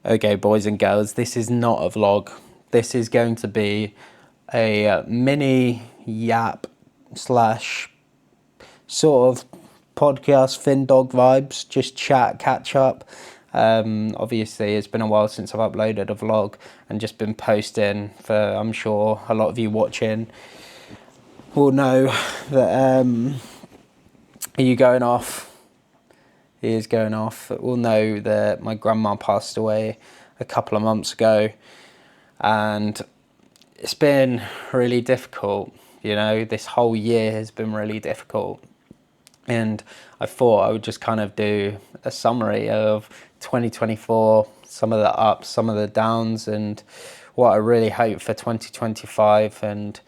Okay, boys and girls, this is not a vlog. This is going to be a mini yap slash sort of podcast, Fin Dog vibes, just chat, catch up. Obviously, it's been a while since I've uploaded a vlog and just been posting for, I'm sure a lot of you watching will know that are you going off? He is going off. We'll know that my grandma passed away a couple of months ago, and it's been really difficult. This whole year has been really difficult, and I thought I would just kind of do a summary of 2024, some of the ups, some of the downs, and what I really hope for 2025, and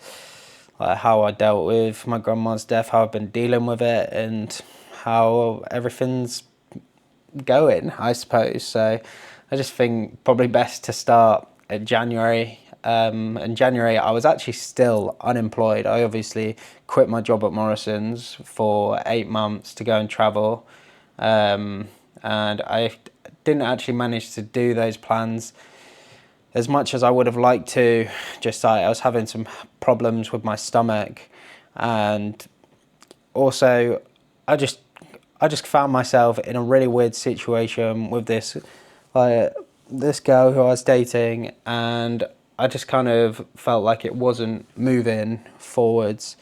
how I dealt with my grandma's death, how I've been dealing with it, and how everything's going, I suppose. So I just think probably best to start at January. In January, I was actually still unemployed. I obviously quit my job at Morrison's for 8 months to go and travel. And I didn't actually manage to do those plans as much as I would have liked to. Just I was having some problems with my stomach, and also I just found myself in a really weird situation with this girl who I was dating, and I just kind of felt like it wasn't moving forwards.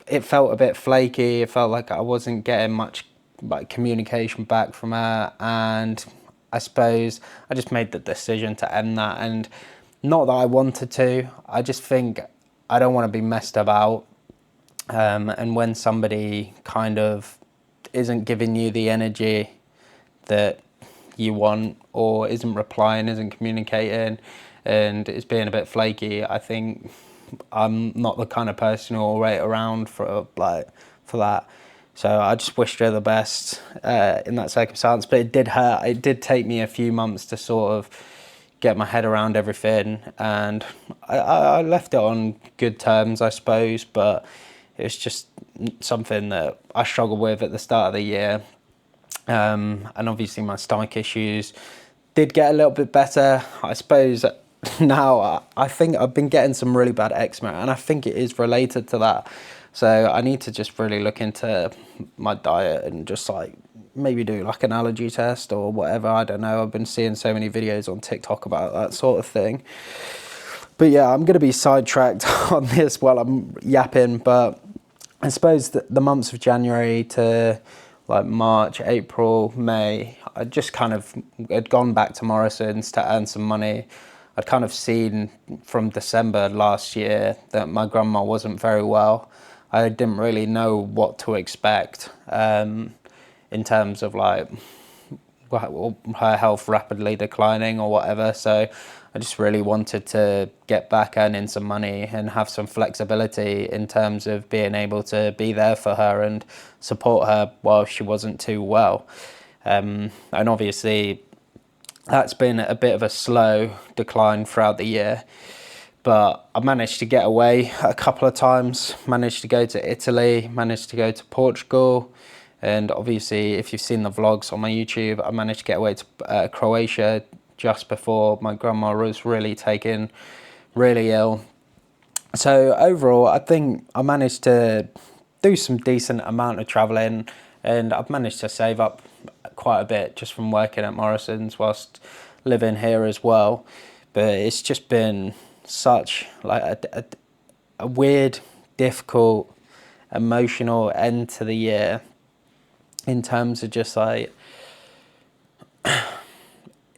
It felt a bit flaky. It felt like I wasn't getting much communication back from her, and I suppose I just made the decision to end that. And not that I wanted to, I just think I don't want to be messed about. And when somebody kind of isn't giving you the energy that you want, or isn't replying, isn't communicating, and is being a bit flaky, I think I'm not the kind of person who will wait around for that. So I just wished her the best in that circumstance. But it did hurt. It did take me a few months to sort of get my head around everything, and I left it on good terms, I suppose. But it's just something that I struggled with at the start of the year. And obviously my stomach issues did get a little bit better. I suppose now I think I've been getting some really bad eczema, and I think it is related to that. So I need to just really look into my diet and just maybe do an allergy test or whatever. I don't know. I've been seeing so many videos on TikTok about that sort of thing. But yeah, I'm going to be sidetracked on this while I'm yapping. But I suppose the months of January to March, April, May, I just kind of had gone back to Morrison's to earn some money. I'd kind of seen from December last year that my grandma wasn't very well. I didn't really know what to expect in terms of her health rapidly declining or whatever. So I just really wanted to get back earning some money and have some flexibility in terms of being able to be there for her and support her while she wasn't too well. And obviously that's been a bit of a slow decline throughout the year, but I managed to get away a couple of times, managed to go to Italy, managed to go to Portugal. And obviously, if you've seen the vlogs on my YouTube, I managed to get away to Croatia just before my grandma was really ill. So overall, I think I managed to do some decent amount of travelling, and I've managed to save up quite a bit just from working at Morrison's whilst living here as well. But it's just been such a weird, difficult, emotional end to the year in terms of just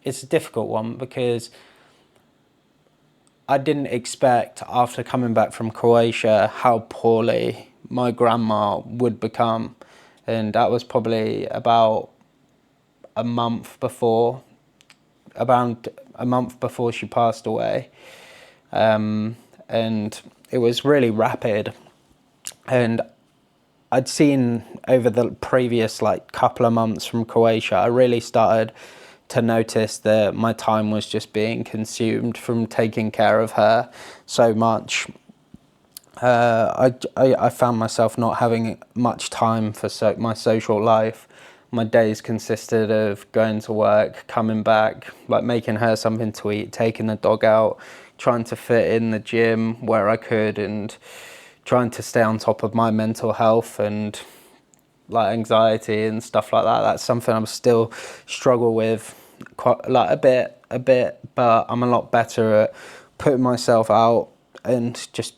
it's a difficult one, because I didn't expect, after coming back from Croatia, how poorly my grandma would become. And that was probably about a month before she passed away. And it was really rapid. And I'd seen over the previous couple of months from Croatia, I really started to notice that my time was just being consumed from taking care of her so much. I found myself not having much time for my social life, my days consisted of going to work, coming back, like making her something to eat, taking the dog out, trying to fit in the gym where I could, and trying to stay on top of my mental health and like anxiety and stuff like that. That's something I'm still struggle with quite like a bit, but I'm a lot better at putting myself out and just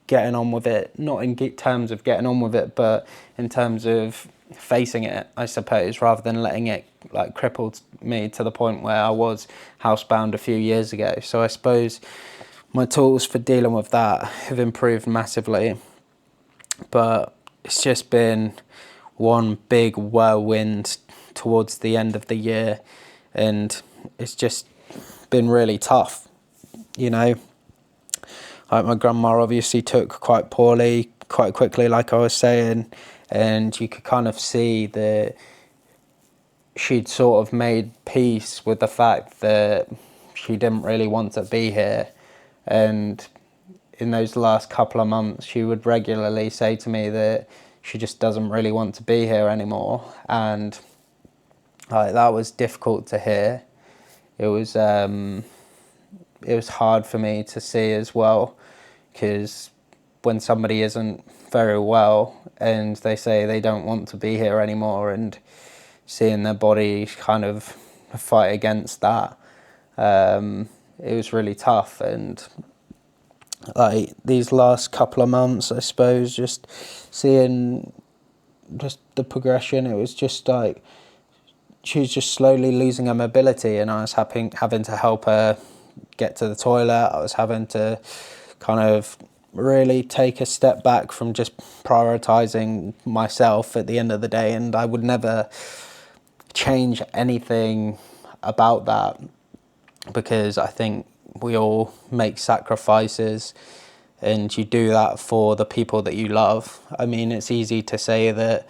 getting on with it. Not in terms of getting on with it, but in terms of facing it, I suppose, rather than letting it like cripple me to the point where I was housebound a few years ago. So I suppose my tools for dealing with that have improved massively, but it's just been one big whirlwind towards the end of the year, and it's just been really tough, you know. Like my grandma obviously took quite poorly quite quickly, like I was saying, and you could kind of see that she'd sort of made peace with the fact that she didn't really want to be here. And in those last couple of months, she would regularly say to me that she just doesn't really want to be here anymore. And like, that was difficult to hear. It was hard for me to see as well, because when somebody isn't very well and they say they don't want to be here anymore, and seeing their body kind of fight against that, it was really tough. And like these last couple of months, I suppose, just seeing just the progression, it was just like she was just slowly losing her mobility, and I was having to help her get to the toilet. I was having to kind of really take a step back from just prioritizing myself at the end of the day, and I would never change anything about that, because I think we all make sacrifices, and you do that for the people that you love. I mean, it's easy to say that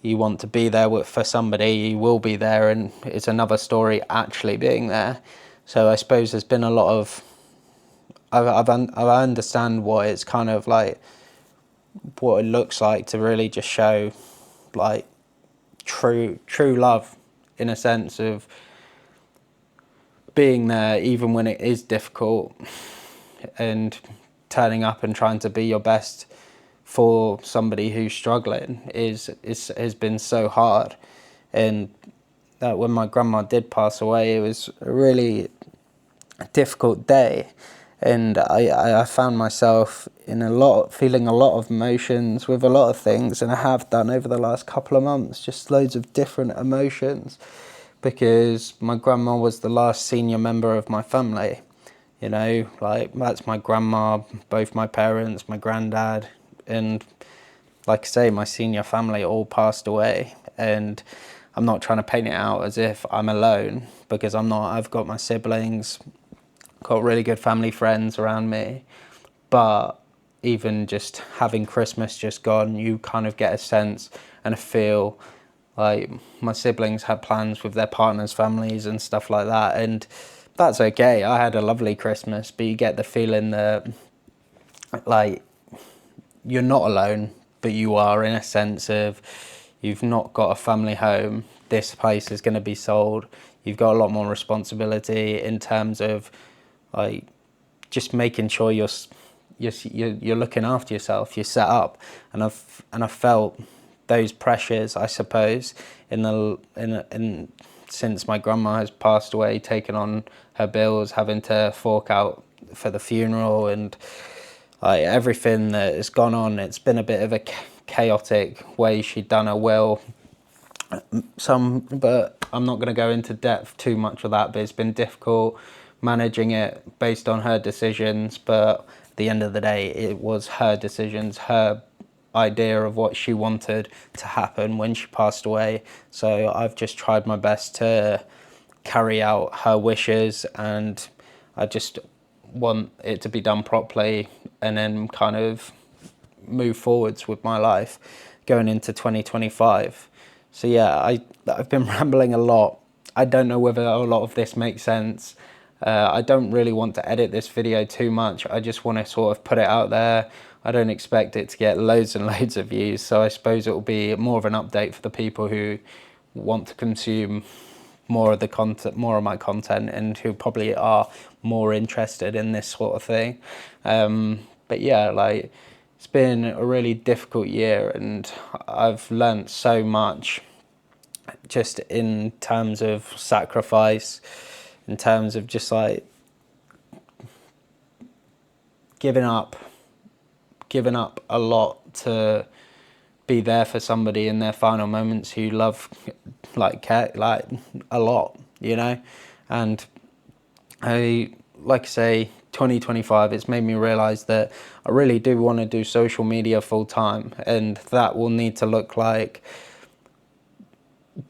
you want to be there for somebody, you will be there, and it's another story actually being there. So I suppose there's been a lot of, I understand what it's kind of like, what it looks like to really just show like true love, in a sense of being there even when it is difficult, and turning up and trying to be your best for somebody who's struggling has been so hard. And that when my grandma did pass away, it was a really difficult day, and I found myself in feeling a lot of emotions with a lot of things, and I have done over the last couple of months, just loads of different emotions, because my grandma was the last senior member of my family. You know, like that's my grandma, both my parents, my granddad, and like I say, my senior family all passed away. And I'm not trying to paint it out as if I'm alone, because I'm not. I've got my siblings, got really good family friends around me. But even just having Christmas just gone, you kind of get a sense and a feel like my siblings had plans with their partners' families and stuff like that, and that's okay. I had a lovely Christmas, but you get the feeling that like you're not alone, but you are, in a sense of you've not got a family home. This place is going to be sold. You've got a lot more responsibility in terms of like just making sure you're looking after yourself. You're set up, and I've felt those pressures, I suppose, in since my grandma has passed away, taking on her bills, having to fork out for the funeral, and like everything that has gone on. It's been a bit of a chaotic way she'd done her will. But I'm not going to go into depth too much of that, but it's been difficult managing it based on her decisions. But at the end of the day, it was her decisions, her idea of what she wanted to happen when she passed away. So I've just tried my best to carry out her wishes, and I just want it to be done properly, and then kind of move forwards with my life going into 2025. So yeah, I've been rambling a lot. I don't know whether a lot of this makes sense. I don't really want to edit this video too much. I just want to sort of put it out there. I don't expect it to get loads and loads of views, so I suppose it will be more of an update for the people who want to consume more of the content, more of my content, and who probably are more interested in this sort of thing. But yeah, like, it's been a really difficult year, and I've learnt so much just in terms of sacrifice, in terms of just like giving up a lot to be there for somebody in their final moments who love, like, care, like, a lot, you know. And like I say, 2025, it's made me realize that I really do want to do social media full time, and that will need to look like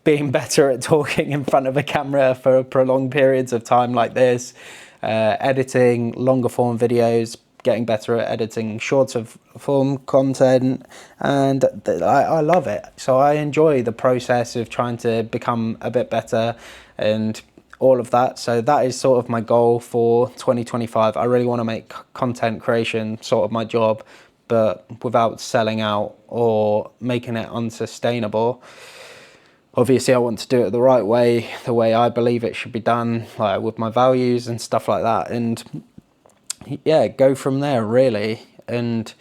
being better at talking in front of a camera for prolonged periods of time like this, editing longer form videos, getting better at editing shorter form content, and I love it. So I enjoy the process of trying to become a bit better and all of that. So that is sort of my goal for 2025. I really want to make content creation sort of my job, but without selling out or making it unsustainable. Obviously, I want to do it the right way, the way I believe it should be done, like with my values and stuff like that. And yeah, go from there, really. And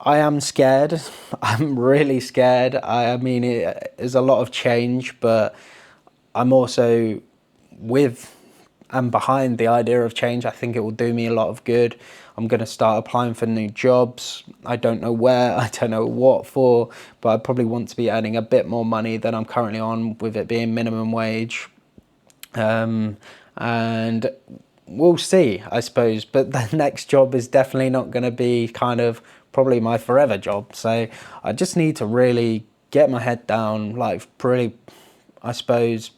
I am scared. I'm really scared. I mean, it is a lot of change, but I'm also with and behind the idea of change. I think it will do me a lot of good. I'm going to start applying for new jobs. I don't know where, I don't know what for, but I probably want to be earning a bit more money than I'm currently on, with it being minimum wage. And we'll see, I suppose. But the next job is definitely not going to be kind of probably my forever job. So I just need to really get my head down, like, really, I suppose,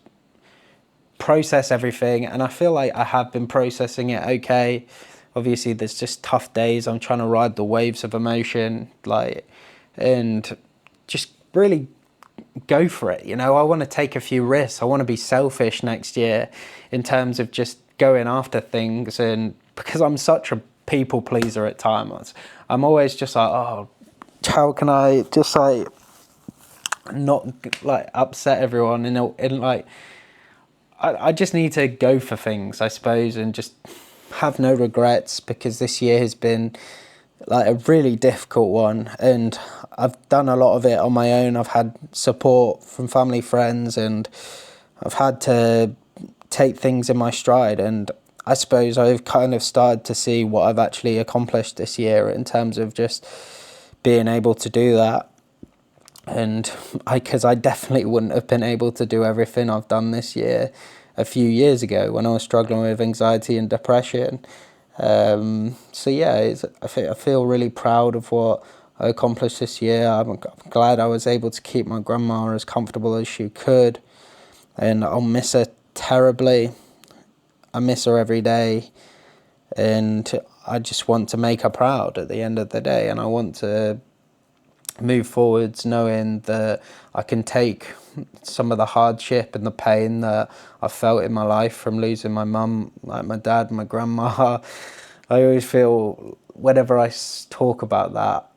process everything. And I feel like I have been processing it okay. Obviously, there's just tough days. I'm trying to ride the waves of emotion, like, and just really go for it. You know, I want to take a few risks. I want to be selfish next year in terms of just going after things. And because I'm such a people pleaser at times, I'm always just like, oh, how can I just like not like upset everyone? And like, I just need to go for things, I suppose, and just have no regrets, because this year has been like a really difficult one, and I've done a lot of it on my own. I've had support from family, friends, and I've had to take things in my stride. And I suppose I've kind of started to see what I've actually accomplished this year in terms of just being able to do that. And because I definitely wouldn't have been able to do everything I've done this year a few years ago when I was struggling with anxiety and depression. So yeah, I feel really proud of what I accomplished this year. I'm glad I was able to keep my grandma as comfortable as she could, and I'll miss her terribly. I miss her every day, and I just want to make her proud at the end of the day, and I want to move forwards knowing that I can take some of the hardship and the pain that I felt in my life from losing my mum, like my dad, my grandma. I always feel, whenever I talk about that,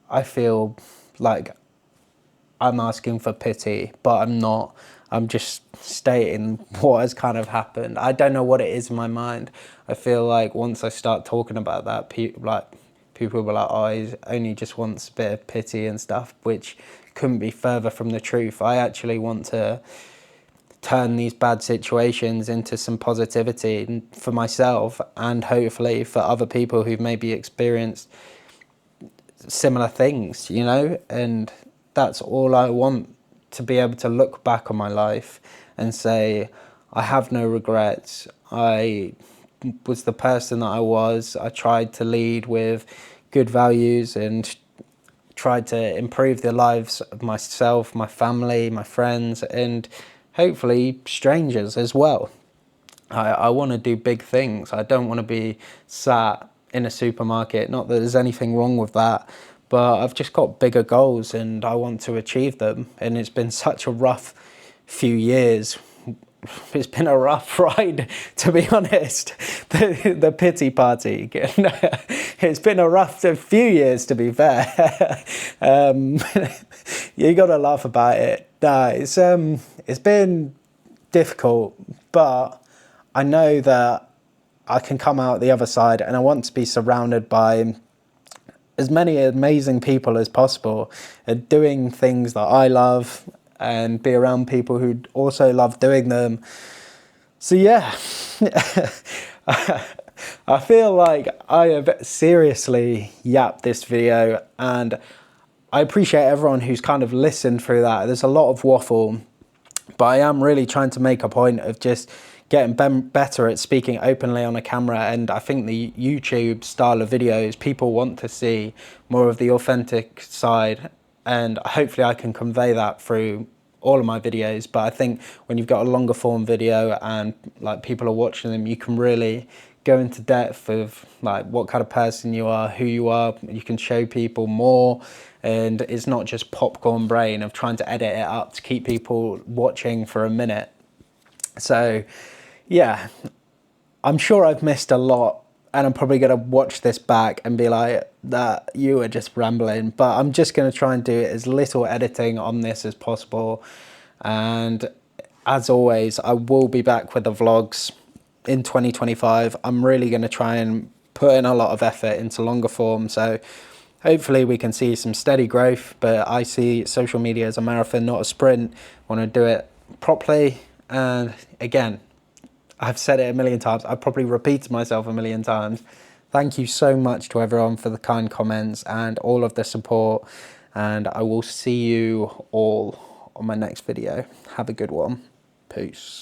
I feel like I'm asking for pity, but I'm not. I'm just stating what has kind of happened. I don't know what it is in my mind. I feel like once I start talking about that, people will be like, oh, he only just wants a bit of pity and stuff, which couldn't be further from the truth. I actually want to turn these bad situations into some positivity for myself, and hopefully for other people who've maybe experienced similar things, you know. And that's all I want, to be able to look back on my life and say, I have no regrets. I was the person that I was. I tried to lead with good values and tried to improve the lives of myself, my family, my friends, and hopefully strangers as well. I want to do big things. I don't want to be sat in a supermarket. Not that there's anything wrong with that, but I've just got bigger goals and I want to achieve them. And it's been such a rough few years it's been a rough ride, to be honest. The pity party. It's been a rough few years, to be fair. You got to laugh about it. No, it's been difficult, but I know that I can come out the other side, and I want to be surrounded by as many amazing people as possible, doing things that I love and be around people who also love doing them. So yeah, I feel like I have seriously yapped this video, and I appreciate everyone who's kind of listened through that. There's a lot of waffle, but I am really trying to make a point of just getting better at speaking openly on a camera. And I think the YouTube style of videos, people want to see more of the authentic side, and hopefully I can convey that through all of my videos. But I think when you've got a longer form video and like people are watching them, you can really go into depth of like what kind of person you are, who you are. You can show people more, and it's not just popcorn brain of trying to edit it up to keep people watching for a minute. So yeah, I'm sure I've missed a lot, and I'm probably going to watch this back and be like, that you were just rambling. But I'm just going to try and do as little editing on this as possible. And as always, I will be back with the vlogs in 2025. I'm really going to try and put in a lot of effort into longer form. So hopefully we can see some steady growth. But I see social media as a marathon, not a sprint. I want to do it properly. And again, I've said it a million times. I've probably repeated myself a million times. Thank you so much to everyone for the kind comments and all of the support. And I will see you all on my next video. Have a good one. Peace.